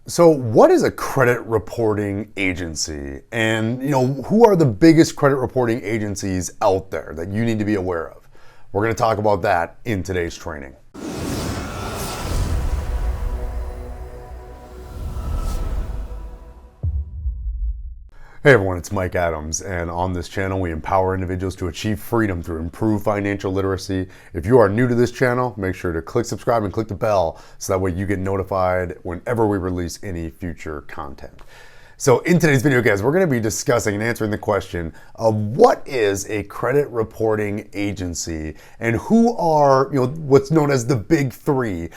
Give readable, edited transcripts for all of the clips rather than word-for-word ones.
So what is a credit reporting agency? And who are the biggest credit reporting agencies out there that you need to be aware of? We're going to talk about that in today's training. Hey everyone, it's Mike Adams, and on this channel we empower individuals to achieve freedom through improved financial literacy. If you are new to this channel, make sure to click subscribe and click the bell so that way you get notified whenever we release any future content. So in today's video, guys, we're going to be discussing and answering the question of what is a credit reporting agency and who are what's known as the big three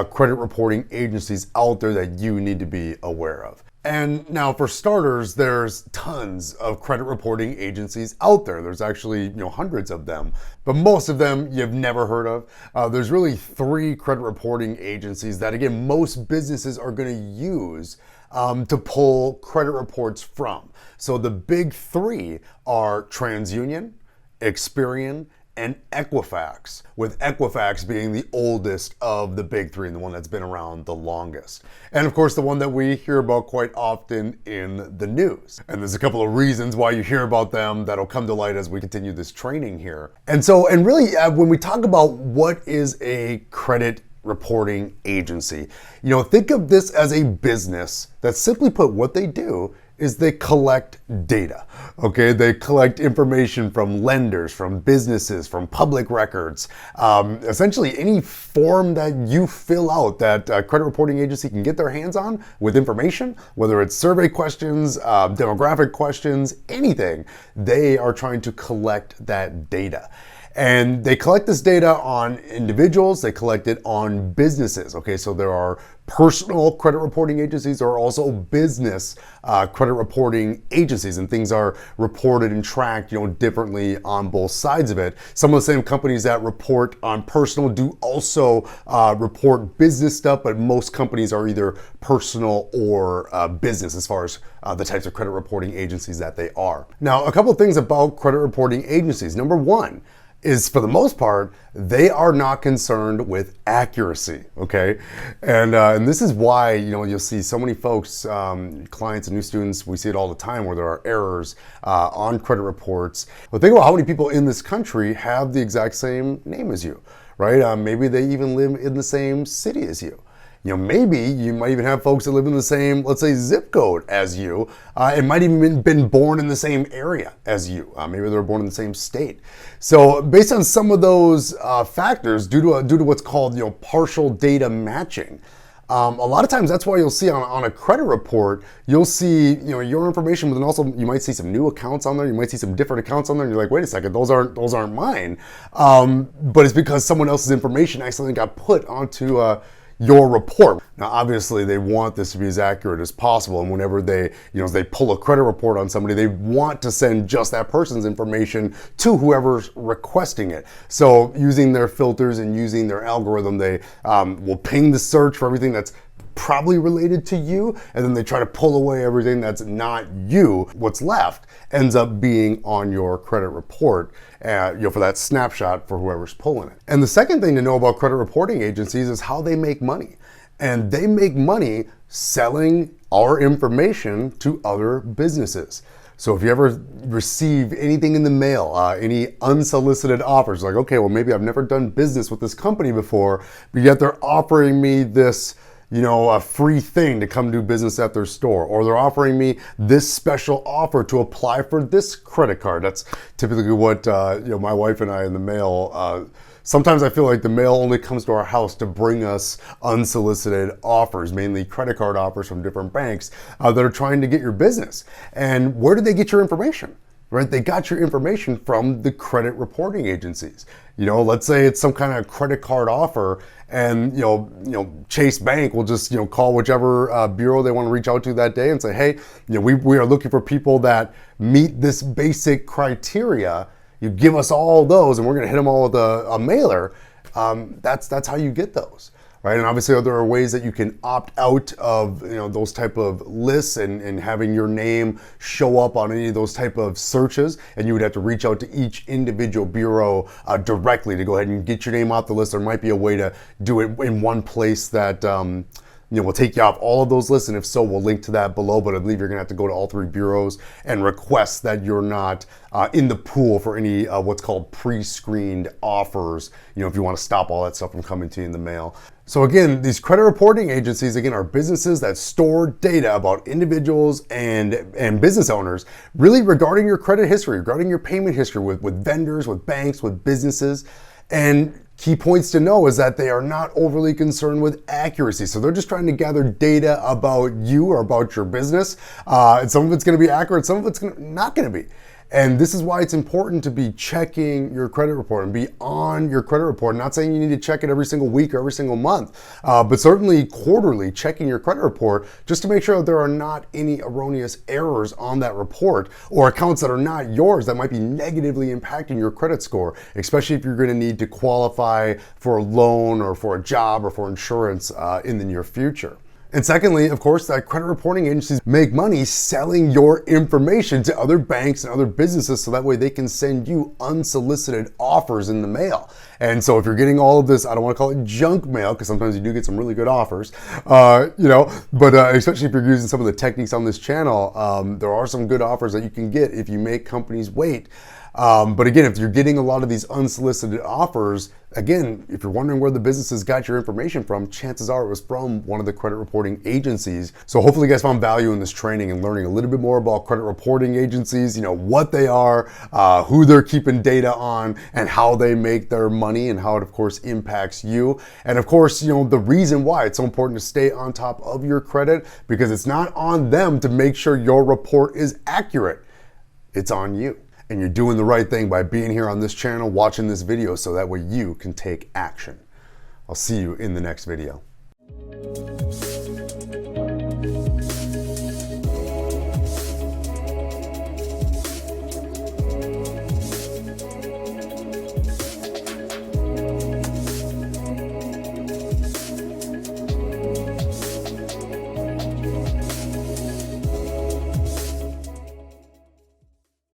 credit reporting agencies out there that you need to be aware of. And now for starters, there's tons of credit reporting agencies out there. There's actually hundreds of them, but most of them you've never heard of. There's really three credit reporting agencies that, again, most businesses are going to use to pull credit reports from. So the big three are TransUnion, Experian, and Equifax, with Equifax being the oldest of the big three and the one that's been around the longest. And of course, the one that we hear about quite often in the news. And there's a couple of reasons why you hear about them that'll come to light as we continue this training here. And really, when we talk about what is a credit reporting agency, think of this as a business that, simply put, what they do is they collect data, okay? They collect information from lenders, from businesses, from public records. Essentially any form that you fill out that a credit reporting agency can get their hands on with information, whether it's survey questions, demographic questions, anything, they are trying to collect that data. And they collect this data on individuals, they collect it on businesses. Okay, so there are personal credit reporting agencies, there are also business credit reporting agencies, and things are reported and tracked differently on both sides of it. Some of the same companies that report on personal do also report business stuff, but most companies are either personal or business as far as the types of credit reporting agencies that they are. Now, a couple of things about credit reporting agencies. Number one is, for the most part, they are not concerned with accuracy, okay? And this is why, you'll see so many folks, clients and new students, we see it all the time where there are errors on credit reports. But think about how many people in this country have the exact same name as you, right? Maybe they even live in the same city as you. Maybe you might even have folks that live in the same, let's say, zip code as you. It might even been born in the same area as you. Maybe they were born in the same state. So based on some of those factors, due to what's called partial data matching, a lot of times that's why you'll see on a credit report, you'll see your information, but then also you might see some new accounts on there. You might see some different accounts on there, and you're like, wait a second, those aren't mine. But it's because someone else's information accidentally got put onto your report. Now, obviously, they want this to be as accurate as possible, and whenever they pull a credit report on somebody, they want to send just that person's information to whoever's requesting it. So, using their filters and using their algorithm, they will ping the search for everything that's probably related to you, and then they try to pull away everything that's not you. What's left ends up being on your credit report, for that snapshot for whoever's pulling it. And the second thing to know about credit reporting agencies is how they make money. And they make money selling our information to other businesses. So if you ever receive anything in the mail, any unsolicited offers, like, okay, well, maybe I've never done business with this company before, but yet they're offering me this a free thing to come do business at their store, or they're offering me this special offer to apply for this credit card. That's typically what my wife and I in the mail. Sometimes I feel like the mail only comes to our house to bring us unsolicited offers, mainly credit card offers from different banks that are trying to get your business. And where did they get your information? Right? They got your information from the credit reporting agencies. Let's say it's some kind of credit card offer, and Chase Bank will just call whichever bureau they want to reach out to that day and say, hey, we are looking for people that meet this basic criteria. You give us all those, and we're going to hit them all with a mailer. That's how you get those. Right, and obviously there are ways that you can opt out of those type of lists and having your name show up on any of those type of searches, and you would have to reach out to each individual bureau directly to go ahead and get your name off the list. There might be a way to do it in one place that we'll take you off all of those lists, and if so, we'll link to that below. But I believe you're gonna have to go to all 3 bureaus and request that you're not in the pool for any what's called pre-screened offers, if you want to stop all that stuff from coming to you in the mail. So again, these credit reporting agencies, again, are businesses that store data about individuals and business owners, really regarding your credit history, regarding your payment history with vendors, with banks, with businesses. And key points to know is that they are not overly concerned with accuracy. So they're just trying to gather data about you or about your business. And some of it's going to be accurate, some of it's not going to be. And this is why it's important to be checking your credit report and be on your credit report. I'm not saying you need to check it every single week or every single month, but certainly quarterly checking your credit report just to make sure that there are not any erroneous errors on that report or accounts that are not yours that might be negatively impacting your credit score, especially if you're going to need to qualify for a loan or for a job or for insurance in the near future. And secondly, of course, that credit reporting agencies make money selling your information to other banks and other businesses so that way they can send you unsolicited offers in the mail. And so if you're getting all of this, I don't want to call it junk mail, because sometimes you do get some really good offers, but especially if you're using some of the techniques on this channel, there are some good offers that you can get if you make companies wait. But again, if you're getting a lot of these unsolicited offers, again, if you're wondering where the businesses got your information from, chances are it was from one of the credit reporting agencies. So hopefully you guys found value in this training and learning a little bit more about credit reporting agencies, what they are, who they're keeping data on, and how they make their money and how it, of course, impacts you. And of course, the reason why it's so important to stay on top of your credit, because it's not on them to make sure your report is accurate. It's on you. And you're doing the right thing by being here on this channel, watching this video, so that way you can take action. I'll see you in the next video.